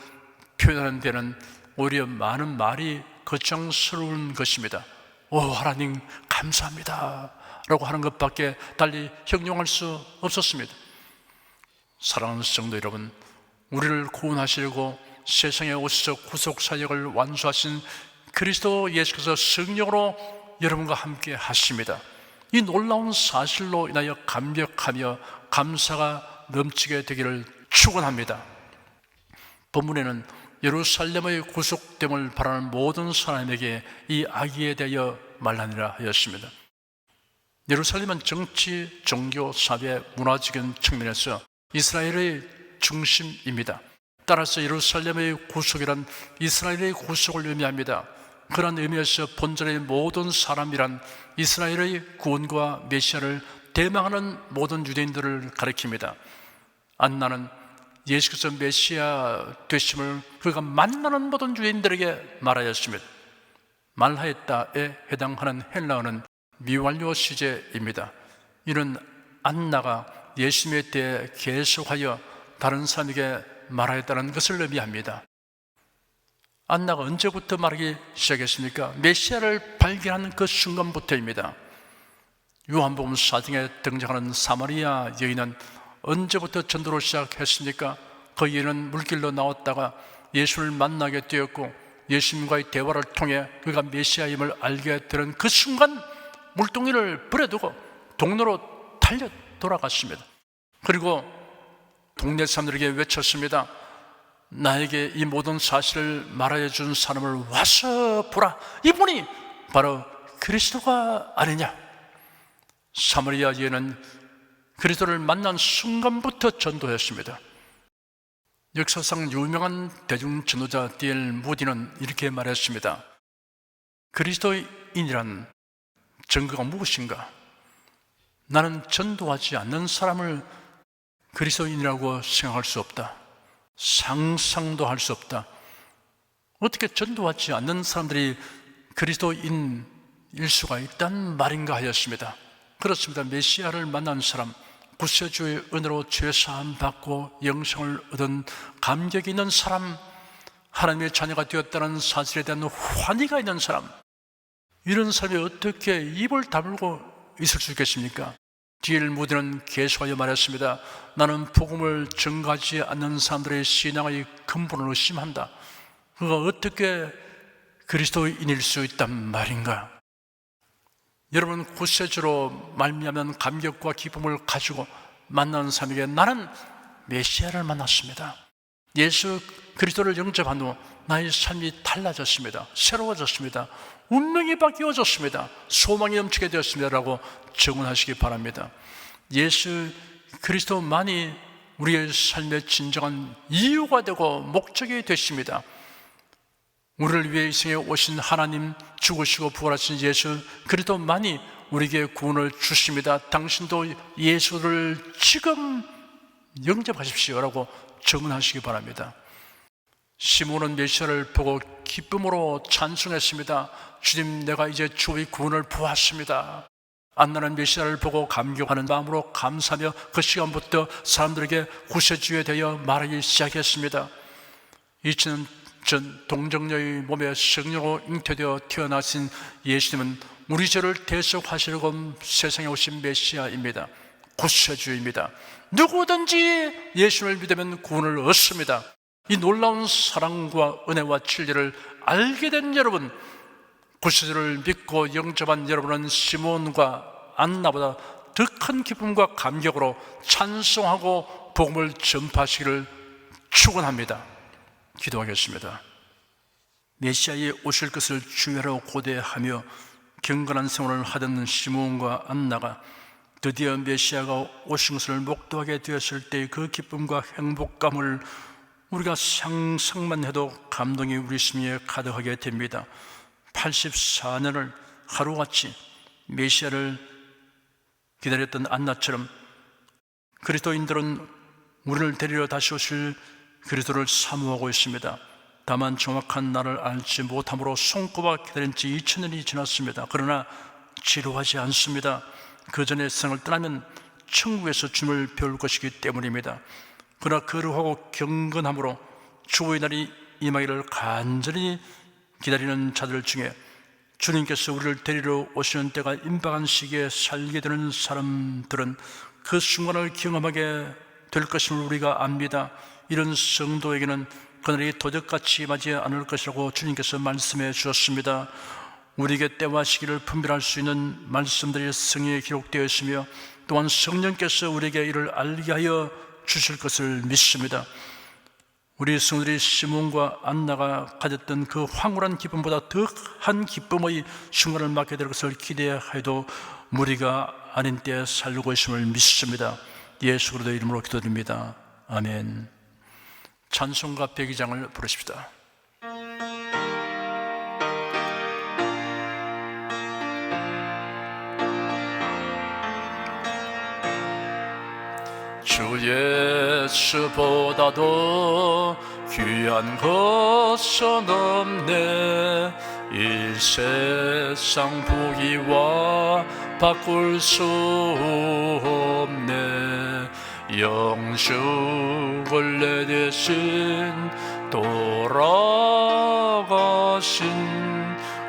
표현하는 데는 오히려 많은 말이 거창스러운 것입니다. 오 하나님 감사합니다 라고 하는 것밖에 달리 형용할 수 없었습니다. 사랑하는 성도 여러분, 우리를 구원하시려고 세상에 오셔서 구속사역을 완수하신 그리스도 예수께서 성령으로 여러분과 함께 하십니다. 이 놀라운 사실로 인하여 감격하며 감사가 넘치게 되기를 축원합니다. 본문에는 예루살렘의 구속됨을 바라는 모든 사람에게 이 악기에 대하여 말하니라 하였습니다. 예루살렘은 정치, 종교, 사회, 문화적인 측면에서 이스라엘의 중심입니다. 따라서 예루살렘의 구속이란 이스라엘의 구속을 의미합니다. 그런 의미에서 본절의 모든 사람이란 이스라엘의 구원과 메시아를 대망하는 모든 유대인들을 가리킵니다. 안나는 예수께서 메시아 되심을 그가 만나는 모든 유대인들에게 말하였습니다. 말하였다에 해당하는 헬라어는 미완료 시제입니다. 이는 안나가 예수님에 대해 계속하여 다른 사람에게 말하였다는 것을 의미합니다. 안나가 언제부터 말하기 시작했습니까? 메시아를 발견한 그 순간부터입니다. 요한복음 4장에 등장하는 사마리아 여인은 언제부터 전도를 시작했습니까? 그 여인은 물길로 나왔다가 예수를 만나게 되었고 예수님과의 대화를 통해 그가 메시아임을 알게 되는 그 순간 물동이를 버려두고 동네로 달려 돌아갔습니다. 그리고 동네 사람들에게 외쳤습니다. 나에게 이 모든 사실을 말하여 준 사람을 와서 보라. 이분이 바로 그리스도가 아니냐. 사마리아 여인은 그리스도를 만난 순간부터 전도했습니다. 역사상 유명한 대중 전도자 D.L. 무디는 이렇게 말했습니다. 그리스도인이란 증거가 무엇인가? 나는 전도하지 않는 사람을 그리스도인이라고 생각할 수 없다. 상상도 할 수 없다. 어떻게 전도하지 않는 사람들이 그리스도인일 수가 있단 말인가 하였습니다. 그렇습니다. 메시아를 만난 사람, 구세주의 은혜로 죄사함 받고 영생을 얻은 감격이 있는 사람, 하나님의 자녀가 되었다는 사실에 대한 환희가 있는 사람, 이런 사람이 어떻게 입을 다물고 있을 수 있겠습니까? D.L. 무디는 계속하여 말했습니다. 나는 복음을 전가하지 않는 사람들의 신앙의 근본을 의심한다. 그가 어떻게 그리스도인일 수 있단 말인가? 여러분, 구세주로 말미암은 감격과 기쁨을 가지고 만나는 사람에게 나는 메시아를 만났습니다. 예수 그리스도를 영접한 후 나의 삶이 달라졌습니다. 새로워졌습니다. 운명이 바뀌어졌습니다. 소망이 넘치게 되었습니다라고 증언하시기 바랍니다. 예수 그리스도만이 우리의 삶의 진정한 이유가 되고 목적이 되십니다. 우리를 위해 이 세상에 오신 하나님, 죽으시고 부활하신 예수 그리스도만이 우리에게 구원을 주십니다. 당신도 예수를 지금 영접하십시오라고 증언하시기 바랍니다. 시몬은 메시아를 보고 기쁨으로 찬송했습니다. 주님, 내가 이제 주의 구원을 보았습니다. 안나는 메시아를 보고 감격하는 마음으로 감사하며 그 시간부터 사람들에게 구세주에 대하여 말하기 시작했습니다. 이제는 전 동정녀의 몸에 성령으로 잉태되어 태어나신 예수님은 우리 죄를 대속하시려고 세상에 오신 메시아입니다. 구세주입니다. 누구든지 예수를 믿으면 구원을 얻습니다. 이 놀라운 사랑과 은혜와 진리를 알게 된 여러분, 구세주를 믿고 영접한 여러분은 시몬과 안나보다 더 큰 기쁨과 감격으로 찬송하고 복음을 전파하시기를 축원합니다. 기도하겠습니다. 메시아의 오실 것을 주야로 고대하며 경건한 생활을 하던 시므온과 안나가 드디어 메시아가 오신 것을 목도하게 되었을 때의 그 기쁨과 행복감을 우리가 상상만 해도 감동이 우리 심리에 가득하게 됩니다. 84년을 하루같이 메시아를 기다렸던 안나처럼 그리스도인들은 우리를 데리러 다시 오실 그리스도를 사모하고 있습니다. 다만 정확한 날을 알지 못함으로 손꼽아 기다린 지 2000년이 지났습니다. 그러나 지루하지 않습니다. 그 전에 세상을 떠나면 천국에서 주님을 배울 것이기 때문입니다. 그러나 거룩하고 경건함으로 주의 날이 임하기를 간절히 기다리는 자들 중에 주님께서 우리를 데리러 오시는 때가 임박한 시기에 살게 되는 사람들은 그 순간을 경험하게 될 것임을 우리가 압니다. 이런 성도에게는 그날이 도적같이 임하지 않을 것이라고 주님께서 말씀해 주셨습니다. 우리에게 때와 시기를 분별할 수 있는 말씀들이 성경에 기록되어 있으며 또한 성령께서 우리에게 이를 알게 하여 주실 것을 믿습니다. 우리 성도들이 시몬과 안나가 가졌던 그 황홀한 기쁨보다 더한 기쁨의 순간을 맞게 될 것을 기대하여도 무리가 아닌 때에 살고 있음을 믿습니다. 예수 그리스도의 이름으로 기도드립니다. 아멘. 찬송가 102장을 부르십시다. 주 예수보다도 귀한 것은 없네. 이 세상 부귀와 바꿀 수 없네. 영생을 내 대신 돌아가신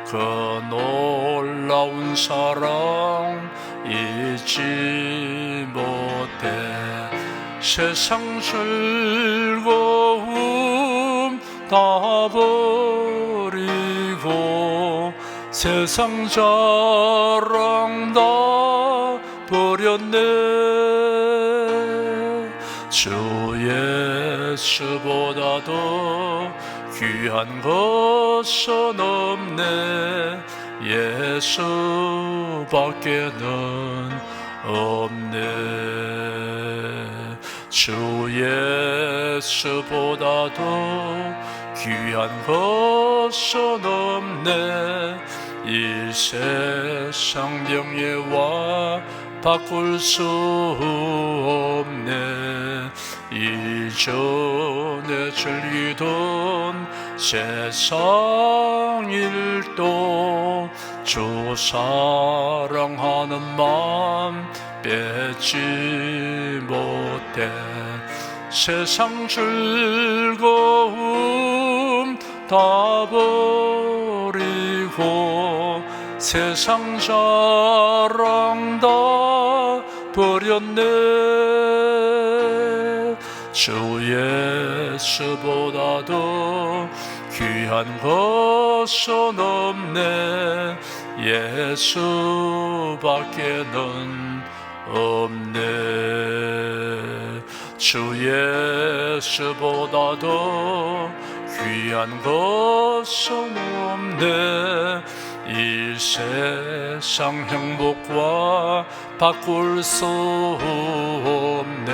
그 놀라운 사랑 잊지 못해. 세상 즐거움 다 버리고 세상 자랑 다 버렸네. 주 예수보다도 귀한 것은 없네. 예수밖에는 없네. 주 예수보다도 귀한 것은 없네. 이 세상 명예와 바꿀 수 없네. 이전에 즐기던 세상 일도 주 사랑하는 마음 뺏지 못해. 세상 즐거움 다 버리고 세상 자랑 다 버렸네. 주 예수보다도 귀한 것은 없네. 예수밖에는 없네. 주 예수보다도 귀한 것은 없네. 이 세상 행복과 바꿀 수 없네.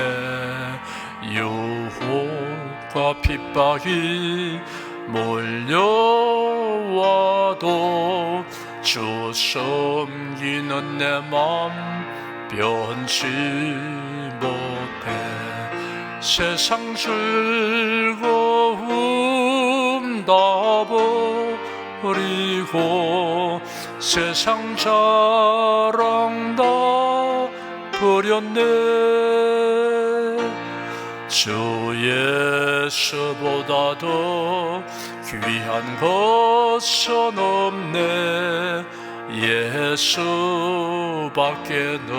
유혹과 핍박이 몰려와도 주 섬기는 내 맘 변치 못해. 세상 즐거움 다 버리고 세상 자랑 다 버렸네. 주 예수보다도 귀한 것은 없네. 예수밖에는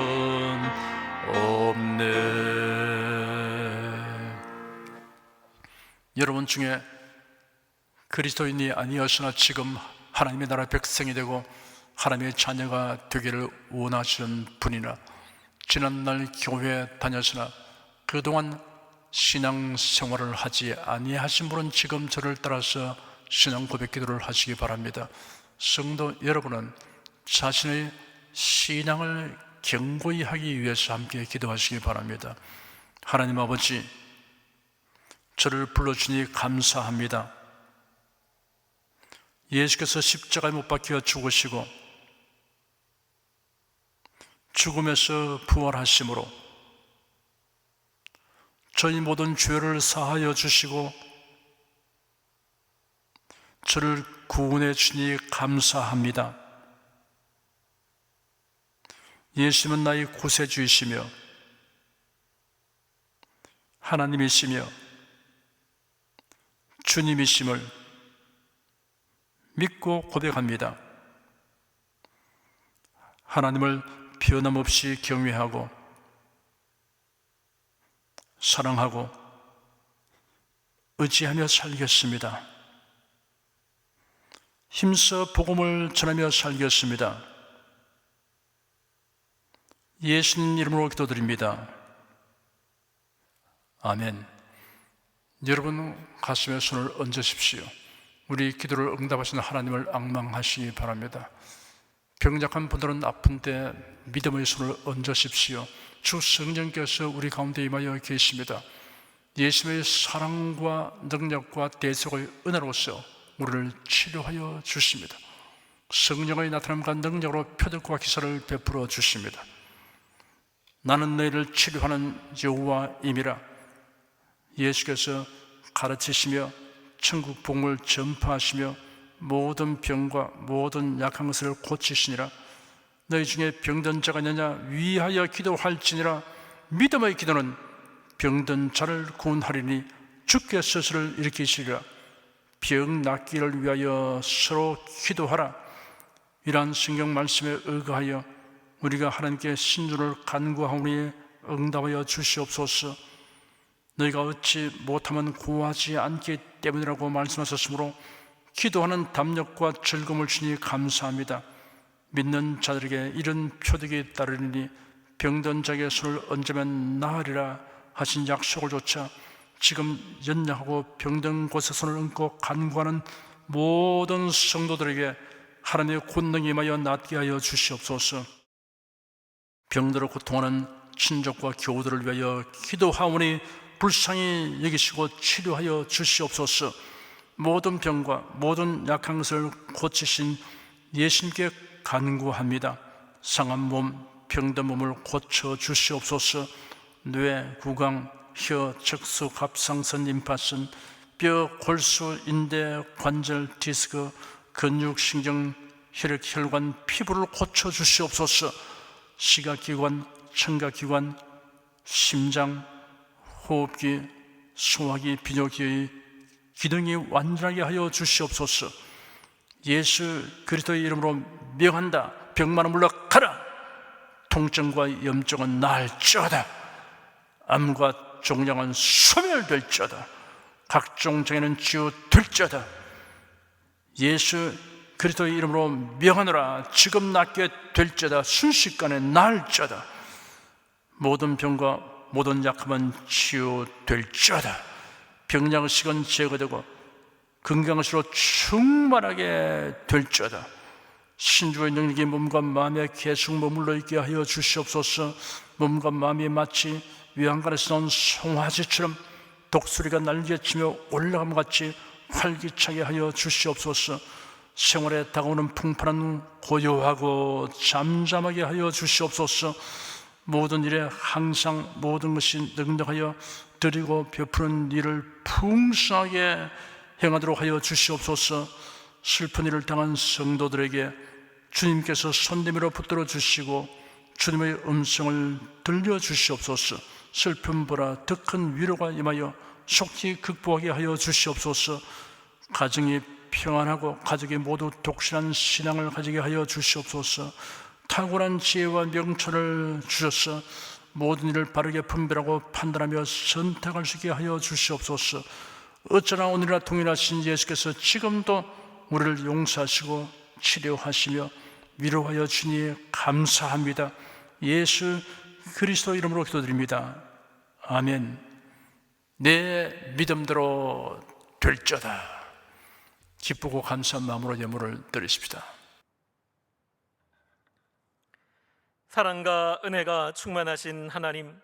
없네. 여러분 중에 그리스도인이 아니었으나 지금 하나님의 나라 백성이 되고 하나님의 자녀가 되기를 원하시는 분이나 지난날 교회에 다녔으나 그동안 신앙 생활을 하지 아니하신 분은 지금 저를 따라서 신앙 고백 기도를 하시기 바랍니다. 성도 여러분은 자신의 신앙을 견고히 하기 위해서 함께 기도하시기 바랍니다. 하나님 아버지, 저를 불러주니 감사합니다. 예수께서 십자가에 못 박혀 죽으시고 죽음에서 부활하심으로 저희 모든 죄를 사하여 주시고 저를 구원해 주니 감사합니다. 예수님은 나의 구세주이시며 하나님이시며 주님이심을 믿고 고백합니다. 하나님을 변함없이 경외하고 사랑하고 의지하며 살겠습니다. 힘써 복음을 전하며 살겠습니다. 예수님 이름으로 기도드립니다. 아멘. 여러분 가슴에 손을 얹으십시오. 우리 기도를 응답하시는 하나님을 앙망하시기 바랍니다. 병약한 분들은 아픈데 믿음의 손을 얹으십시오. 주 성령께서 우리 가운데 임하여 계십니다. 예수님의 사랑과 능력과 대속의 은혜로서 우리를 치료하여 주십니다. 성령의 나타남과 능력으로 표적과 기사를 베풀어 주십니다. 나는 너희를 치료하는 여호와임이라 예수께서 가르치시며 천국 복음을 전파하시며 모든 병과 모든 약한 것을 고치시니라. 너희 중에 병든 자가 있느냐 위하여 기도할지니라. 믿음의 기도는 병든 자를 구원하리니 주께 스스로를 일으키시리라. 병 낫기를 위하여 서로 기도하라. 이러한 성경 말씀에 의거하여 우리가 하나님께 신주를 간구하오니 응답하여 주시옵소서. 너희가 얻지 못하면 구하지 않기 때문이라고 말씀하셨으므로 기도하는 담력과 즐거움을 주니 감사합니다. 믿는 자들에게 이런 표적이 따르리니 병든 자에게 손을 얹으면 나으리라 하신 약속을 조차 지금 연약하고 병든 곳에 손을 얹고 간구하는 모든 성도들에게 하나님의 권능이 임하여 낫게 하여 주시옵소서. 병들어 고통하는 친족과 교우들을 위하여 기도하오니 불쌍히 여기시고 치료하여 주시옵소서. 모든 병과 모든 약한 것을 고치신 예수님께 간구합니다. 상한 몸, 병든 몸을 고쳐 주시옵소서. 뇌, 구강, 혀, 척수, 갑상선, 림파선, 뼈, 골수, 인대, 관절, 디스크, 근육, 신경, 혈액, 혈관, 피부를 고쳐 주시옵소서. 시각기관, 청각기관, 심장, 호흡기, 소화기, 비뇨기의 기능이 완전하게 하여 주시옵소서. 예수 그리스도의 이름으로 명한다. 병만은 물러가라. 통증과 염증은 나을지어다. 암과 종양은 소멸될지어다. 각종 장애는 치유될지어다. 예수 그리스도의 이름으로 명하노라. 지금 낫게 될지어다. 순식간에 나을지어다. 모든 병과 모든 약함은 치유될지어다. 병양식은 제거되고 건강식으로 충만하게 될지어다. 신주의 능력이 몸과 마음에 계속 머물러 있게 하여 주시옵소서. 몸과 마음이 마치 외양간에서 나온 송아지처럼 독수리가 날개치며 올라감과 같이 활기차게 하여 주시옵소서. 생활에 다가오는 풍파는 고요하고 잠잠하게 하여 주시옵소서. 모든 일에 항상 모든 것이 능력하여 드리고 베푸는 일을 풍성하게 행하도록 하여 주시옵소서. 슬픈 일을 당한 성도들에게 주님께서 손 내밀어 붙들어 주시고 주님의 음성을 들려주시옵소서. 슬픔보다 더 큰 위로가 임하여 속히 극복하게 하여 주시옵소서. 가정이 평안하고 가족이 모두 독실한 신앙을 가지게 하여 주시옵소서. 탁월한 지혜와 명철을 주셔서 모든 일을 바르게 분별하고 판단하며 선택할 수 있게 하여 주시옵소서. 어쩌나 오늘이나 동일하신 예수께서 지금도 우리를 용서하시고 치료하시며 위로하여 주니 감사합니다. 예수 그리스도 이름으로 기도드립니다. 아멘. 내 믿음대로 될저다. 기쁘고 감사한 마음으로 예물을 드리십시다. 사랑과 은혜가 충만하신 하나님,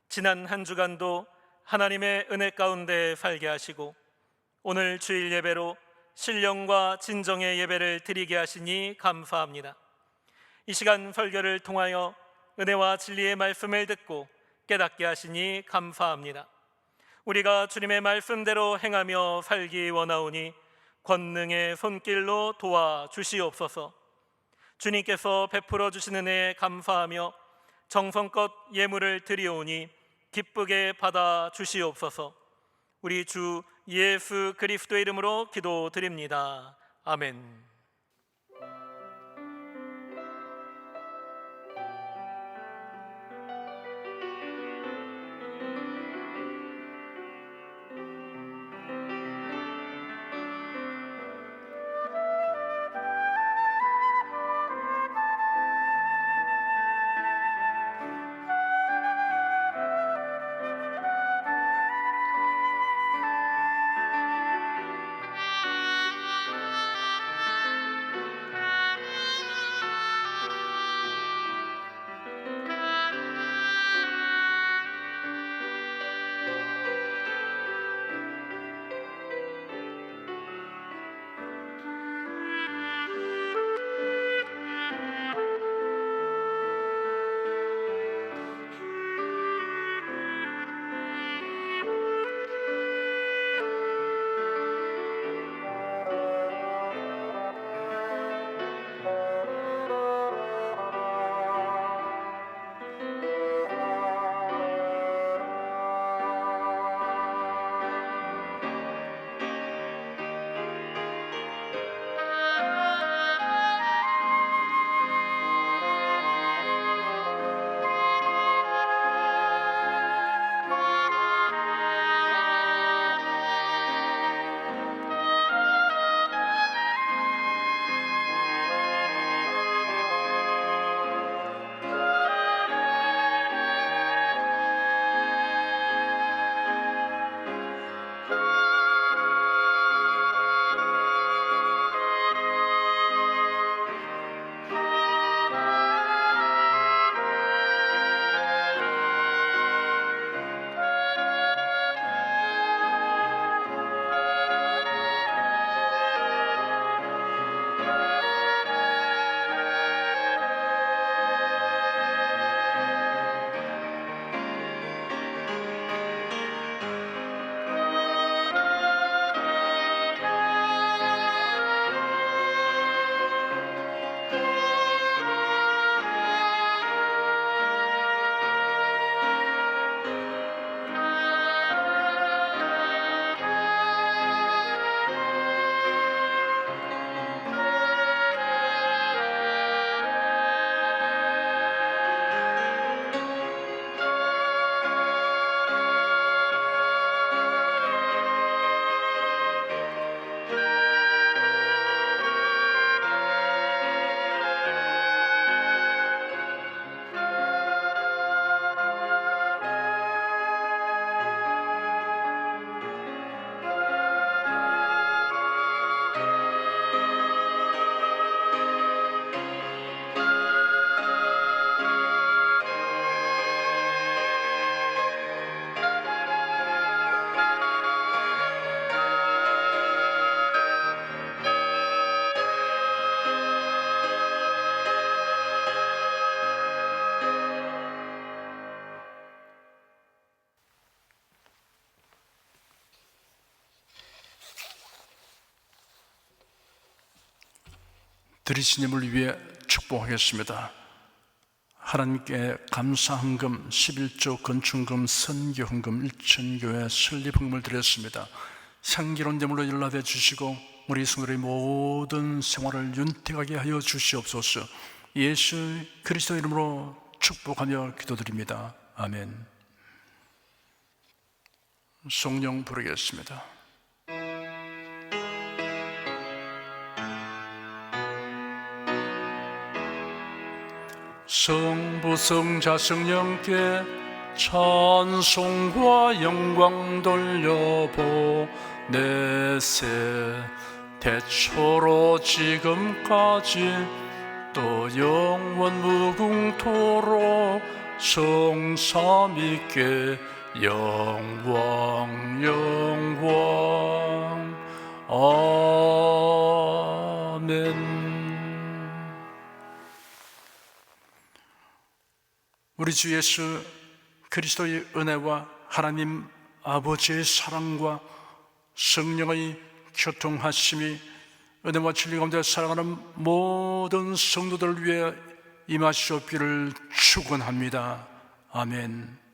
지난 한 주간도 하나님의 은혜 가운데 살게 하시고 오늘 주일 예배로 신령과 진정의 예배를 드리게 하시니 감사합니다. 이 시간 설교를 통하여 은혜와 진리의 말씀을 듣고 깨닫게 하시니 감사합니다. 우리가 주님의 말씀대로 행하며 살기 원하오니 권능의 손길로 도와주시옵소서. 주님께서 베풀어 주시는 은혜에 감사하며 정성껏 예물을 드리오니 기쁘게 받아 주시옵소서. 우리 주 예수 그리스도의 이름으로 기도드립니다. 아멘. 드리신 예물을 위해 축복하겠습니다. 하나님께 감사헌금 11조 건축금 선교헌금 1,000교회 설립헌금을 드렸습니다. 향기로운 예물로 연락해 주시고 우리 성도의 모든 생활을 윤택하게 하여 주시옵소서. 예수 그리스도 이름으로 축복하며 기도드립니다. 아멘. 성령 부르겠습니다. 성부 성자 성령께 찬송과 영광 돌려보내세. 대초로 지금까지 또 영원 무궁토록 성삼위께 영광 영광. 아멘. 우리 주 예수 그리스도의 은혜와 하나님 아버지의 사랑과 성령의 교통하심이 은혜와 진리 가운데 살아가는 모든 성도들을 위해 임하시옵기를 축원합니다. 아멘.